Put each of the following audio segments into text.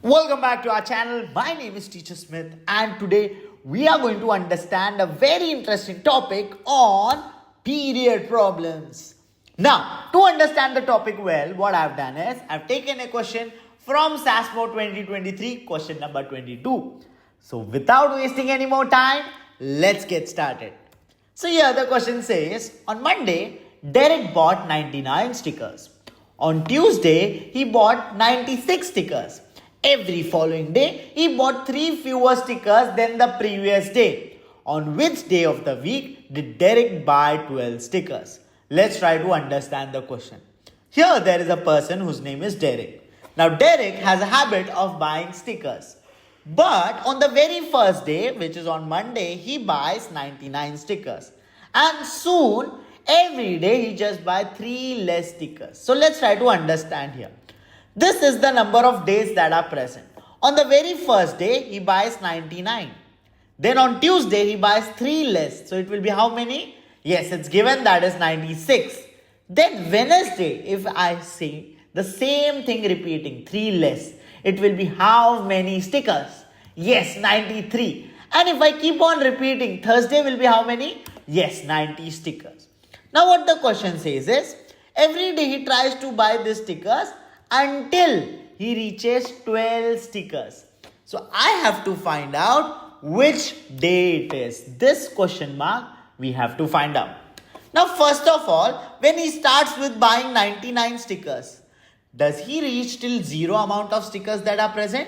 Welcome back to our channel. My name is Teacher Smith and today we are going to understand a very interesting topic on period problems. Now, to understand the topic well, what I've done is I've taken a question from SASMO 2023, question number 22. So without wasting any more time, let's get started. So here the question says, on Monday, Derek bought 99 stickers. On Tuesday, he bought 96 stickers. Every following day, he bought 3 fewer stickers than the previous day. On which day of the week did Derek buy 12 stickers? Let's try to understand the question. Here there is a person whose name is Derek. Now Derek has a habit of buying stickers. But on the very first day, which is on Monday, he buys 99 stickers. And soon, every day he just buys 3 less stickers. So let's try to understand here. This is the number of days that are present. On the very first day, he buys 99. Then on Tuesday, he buys 3 less. So it will be how many? Yes, it's given that is 96. Then Wednesday, if I say the same thing repeating, 3 less, it will be how many stickers? Yes, 93. And if I keep on repeating, Thursday will be how many? Yes, 90 stickers. Now what the question says is, every day he tries to buy these stickers until he reaches 12 stickers. So I have to find out which day it is. This question mark we have to find out. Now first of all, when he starts with buying 99 stickers, does he reach till 0 amount of stickers that are present?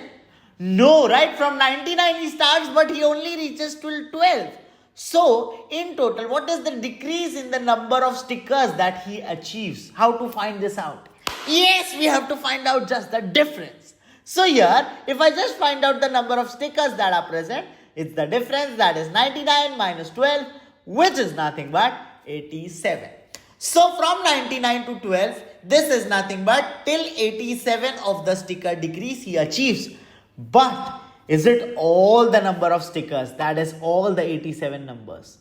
No, right? From 99 he starts, but he only reaches till 12. So in total, what is the decrease in the number of stickers that he achieves? How to find this out? Yes, we have to find out just the difference. So here, if I just find out the number of stickers that are present, it's the difference, that is 99 minus 12, which is nothing but 87. So from 99 to 12, this is nothing but till 87 of the sticker decrease he achieves. But is it all the number of stickers? That is all the 87 numbers.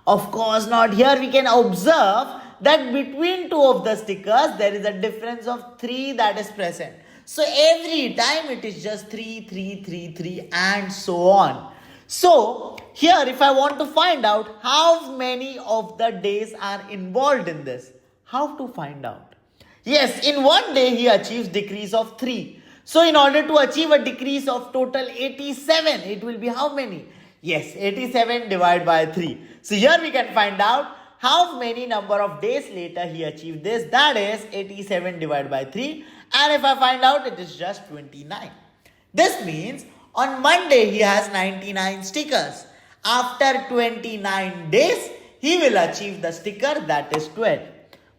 Of course not. Here we can observe that between 2 of the stickers, there is a difference of 3 that is present. So every time it is just 3, 3, 3, 3 and so on. So here if I want to find out how many of the days are involved in this, how to find out? Yes, in one day he achieves decrease of 3. So in order to achieve a decrease of total 87, it will be how many? Yes, 87 divided by 3. So here we can find out how many number of days later he achieved this. That is 87 divided by 3. And if I find out, it is just 29. This means on Monday he has 99 stickers. After 29 days, he will achieve the sticker that is 12.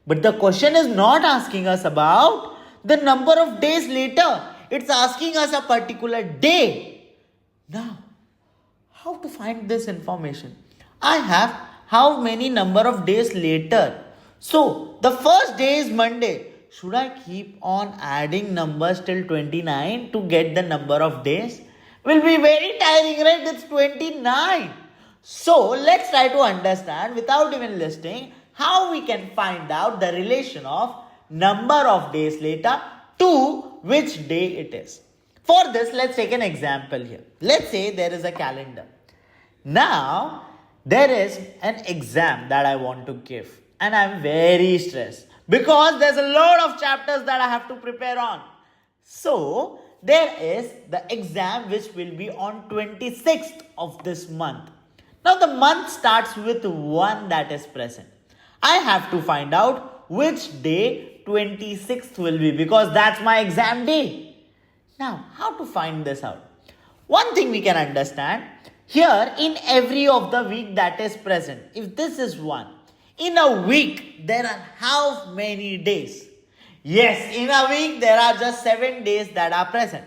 But the question is not asking us about the number of days later. It's asking us a particular day. Now, how to find this information? I have how many number of days later. So, the first day is Monday. Should I keep on adding numbers till 29 to get the number of days? Will be very tiring, right? It's 29. So, let's try to understand without even listing how we can find out the relation of number of days later to which day it is. For this, let's take an example here. Let's say there is a calendar. Now, there is an exam that I want to give and I'm very stressed because there's a lot of chapters that I have to prepare on. So, there is the exam which will be on 26th of this month. Now, the month starts with 1 that is present. I have to find out which day 26th will be because that's my exam day. Now, how to find this out? One thing we can understand, here in every of the week that is present, if this is 1, in a week there are how many days? Yes, in a week there are just 7 days that are present.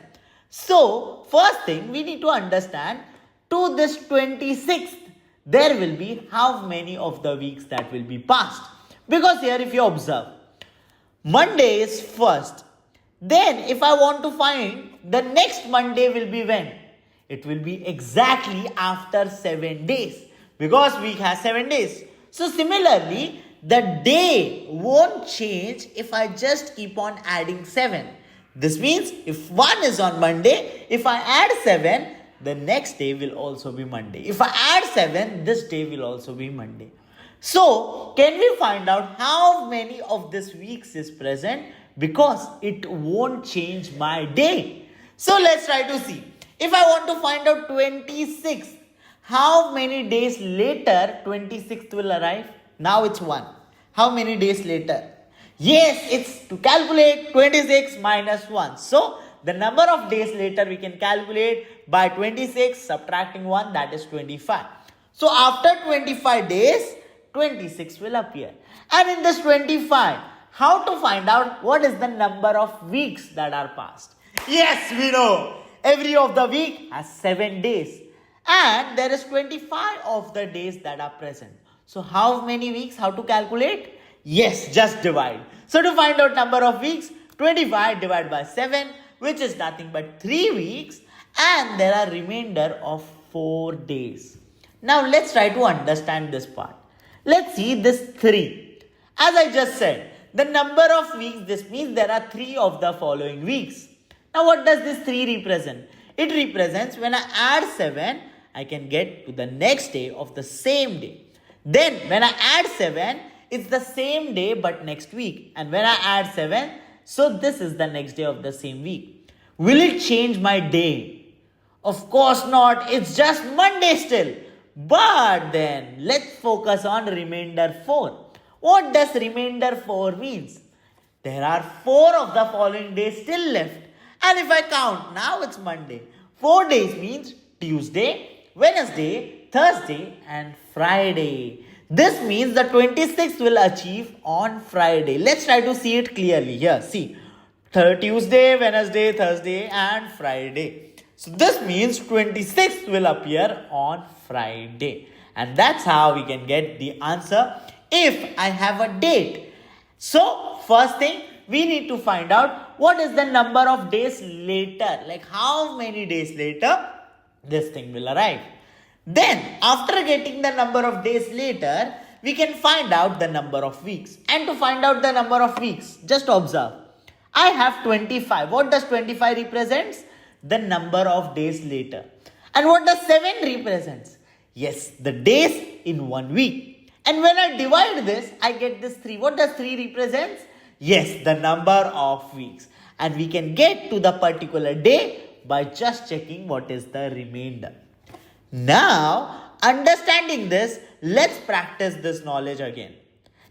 So, first thing we need to understand, to this 26th, there will be how many of the weeks that will be passed. Because here if you observe, Monday is first. Then if I want to find the next Monday will be when? It will be exactly after 7 days. Because week has 7 days. So similarly, the day won't change if I just keep on adding 7. This means if 1 is on Monday, if I add 7, the next day will also be Monday. If I add 7, this day will also be Monday. So, can we find out how many of this weeks is present? Because it won't change my day. So, let's try to see. If I want to find out 26th, how many days later 26th will arrive? Now it's 1. How many days later? Yes, it's to calculate 26 minus 1. So, the number of days later we can calculate by 26 subtracting 1, that is 25. So, after 25 days, 26 will appear. And in this 25, how to find out what is the number of weeks that are passed? Yes, we know. Every of the week has 7 days. And there is 25 of the days that are present. So how many weeks? How to calculate? Yes, just divide. So to find out number of weeks, 25 divided by 7, which is nothing but 3 weeks. And there are remainder of 4 days. Now let's try to understand this part. Let's see this 3. As I just said, the number of weeks, this means there are 3 of the following weeks. Now what does this 3 represent? It represents when I add 7, I can get to the next day of the same day. Then when I add 7, it's the same day but next week. And when I add 7, so this is the next day of the same week. Will it change my day? Of course not. It's just Monday still. But then let's focus on remainder 4. What does remainder 4 means? There are 4 of the following days still left. And if I count, now it's Monday. 4 days means Tuesday, Wednesday, Thursday and Friday. This means the 26th will achieve on Friday. Let's try to see it clearly here. See, Tuesday, Wednesday, Thursday and Friday. So this means 26th will appear on Friday. And that's how we can get the answer if I have a date. So first thing, we need to find out what is the number of days later. Like how many days later this thing will arrive. Then after getting the number of days later, we can find out the number of weeks. And to find out the number of weeks, just observe. I have 25. What does 25 represents? The number of days later. And what does 7 represents? Yes, the days in 1 week. And when I divide this, I get this 3. What does 3 represents? Yes, the number of weeks. And we can get to the particular day by just checking what is the remainder. Now, understanding this, let's practice this knowledge again.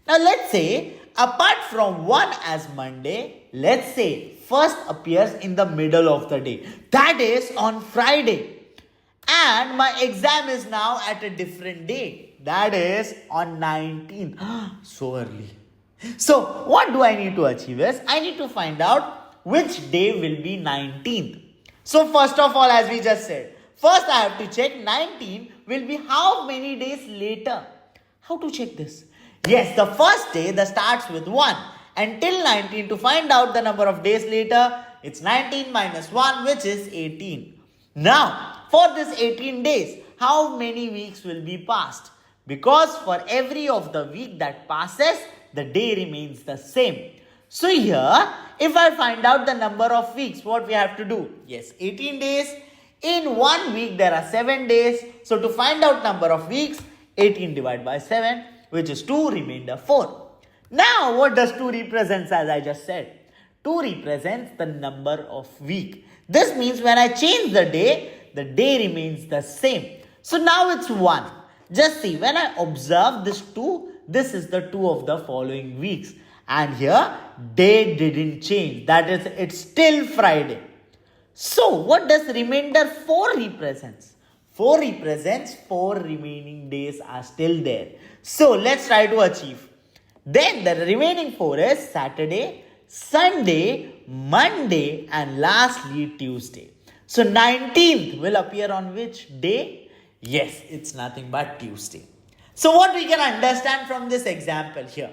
Now, let's say, apart from 1 as Monday, let's say first appears in the middle of the day. That is on Friday. And my exam is now at a different day. That is on 19th. So early. So, what do I need to achieve is, I need to find out which day will be 19th. So, first of all, as we just said, first I have to check 19 will be how many days later. How to check this? Yes, the first day that starts with 1 until 19 to find out the number of days later, it's 19 minus 1 which is 18. Now, for this 18 days, how many weeks will be passed? Because for every of the week that passes, the day remains the same. So here, if I find out the number of weeks, what we have to do? Yes, 18 days. In 1 week, there are 7 days. So to find out number of weeks, 18 divided by 7, which is 2, remainder 4. Now, what does 2 represents as I just said? 2 represents the number of week. This means when I change the day remains the same. So now it's 1. Just see, when I observe this 2, this is the 2 of the following weeks. And here, day didn't change. That is, it's still Friday. So, what does remainder 4 represents? 4 represents 4 remaining days are still there. So, let's try to achieve. Then, the remaining 4 is Saturday, Sunday, Monday and lastly Tuesday. So, 19th will appear on which day? Yes, it's nothing but Tuesday. So, what we can understand from this example here?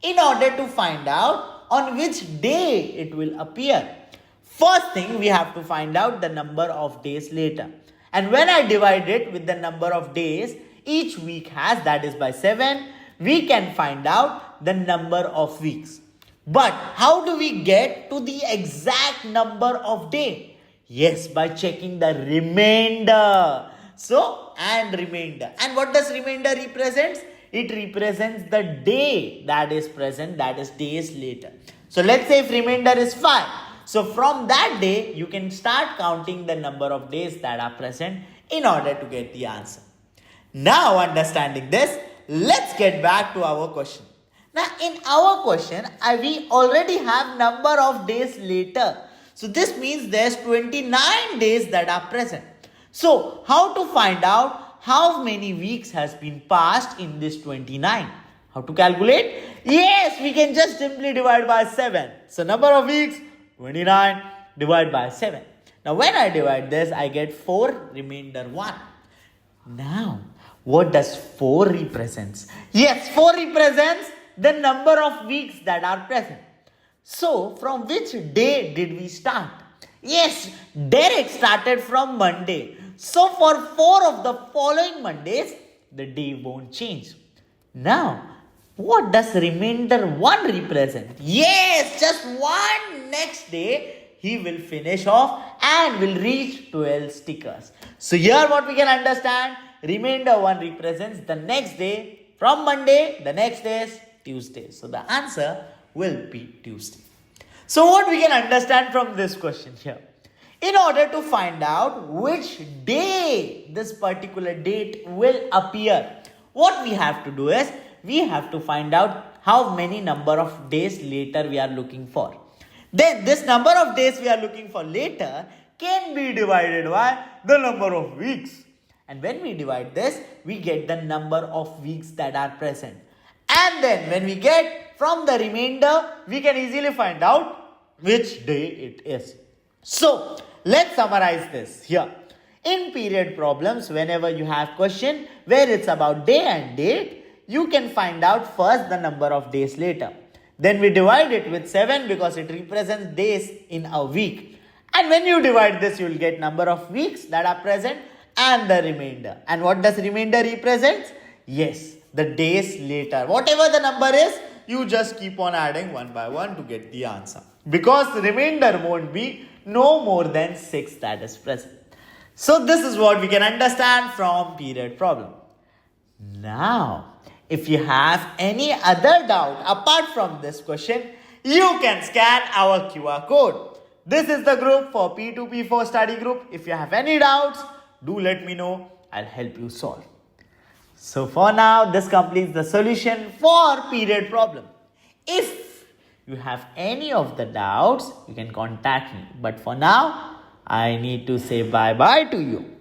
In order to find out on which day it will appear, first thing we have to find out the number of days later. And when I divide it with the number of days each week has, that is by 7, we can find out the number of weeks. But how do we get to the exact number of day? Yes, by checking the remainder. So, and remainder. And what does remainder represents? It represents the day that is present, that is days later. So, let's say if remainder is 5. So, from that day, you can start counting the number of days that are present in order to get the answer. Now, understanding this, let's get back to our question. Now, in our question, we already have number of days later. So, this means there's 29 days that are present. So, how to find out how many weeks has been passed in this 29? How to calculate? Yes, we can just simply divide by 7. So, number of weeks, 29, divide by 7. Now, when I divide this, I get 4, remainder 1. Now, what does 4 represents? Yes, 4 represents the number of weeks that are present. So, from which day did we start? Yes, Derek started from Monday. So, for 4 of the following Mondays, the day won't change. Now, what does remainder 1 represent? Yes, just one next day, he will finish off and will reach 12 stickers. So, here what we can understand, remainder 1 represents the next day. From Monday, the next day is Tuesday. So, the answer will be Tuesday. So, what we can understand from this question here? In order to find out which day this particular date will appear, what we have to do is, we have to find out how many number of days later we are looking for. Then, this number of days we are looking for later can be divided by the number of weeks. And when we divide this, we get the number of weeks that are present. And then when we get from the remainder, we can easily find out which day it is. So, let's summarize this here. In period problems, whenever you have question where it's about day and date, you can find out first the number of days later. Then we divide it with 7 because it represents days in a week. And when you divide this, you will get number of weeks that are present and the remainder. And what does remainder represent? Yes, the days later. Whatever the number is, you just keep on adding one by one to get the answer. Because the remainder won't be no more than 6 that is present. So this is what we can understand from period problem. Now, if you have any other doubt apart from this question, you can scan our QR code. This is the group for P2P4 study group. If you have any doubts, do let me know. I'll help you solve. So for now, this completes the solution for period problem. If you have any of the doubts, you can contact me. But for now, I need to say bye-bye to you.